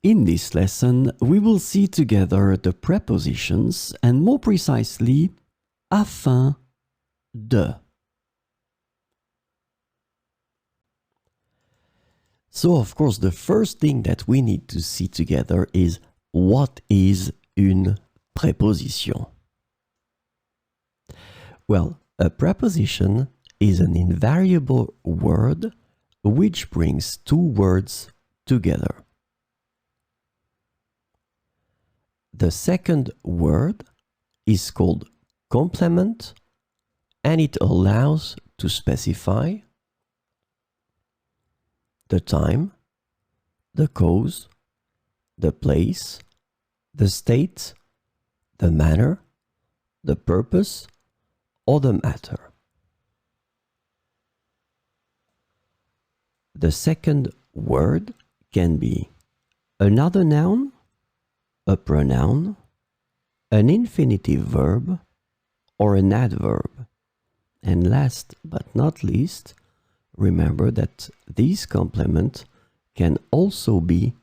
In this lesson, we will see together the prepositions and more precisely, afin de. So, of course, the first thing that we need to see together is what is une preposition? Well, a preposition is an invariable word which brings two words together. The second word is called complement, and it allows to specify the time, the cause, the place, the state, the manner, the purpose, or the matter. The second word can be another noun, a pronoun, an infinitive verb, or an adverb. And last but not least, remember that this complement can also be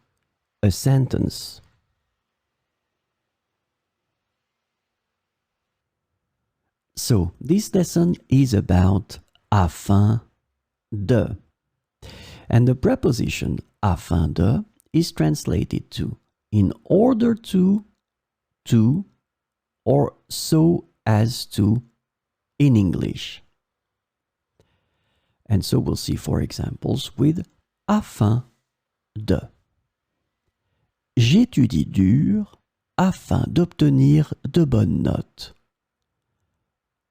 a sentence. So, this lesson is about afin de. And the preposition afin de is translated to in order to, or so as to in English. And so we'll see four examples with afin de. J'étudie dur afin d'obtenir de bonnes notes.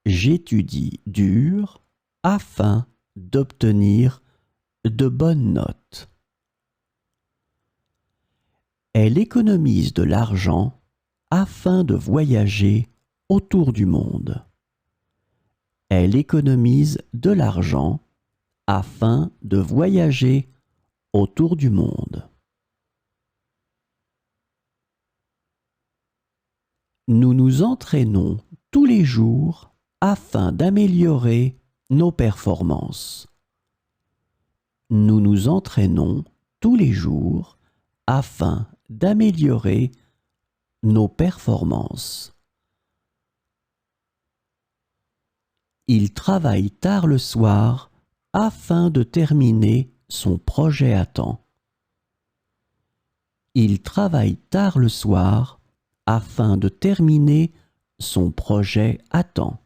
J'étudie dur afin d'obtenir de bonnes notes. Elle économise de l'argent afin de voyager autour du monde. Elle économise de l'argent afin de voyager autour du monde. Nous nous entraînons tous les jours afin d'améliorer nos performances. Nous nous entraînons tous les jours afin d'améliorer nos performances. Il travaille tard le soir afin de terminer son projet à temps. Il travaille tard le soir afin de terminer son projet à temps.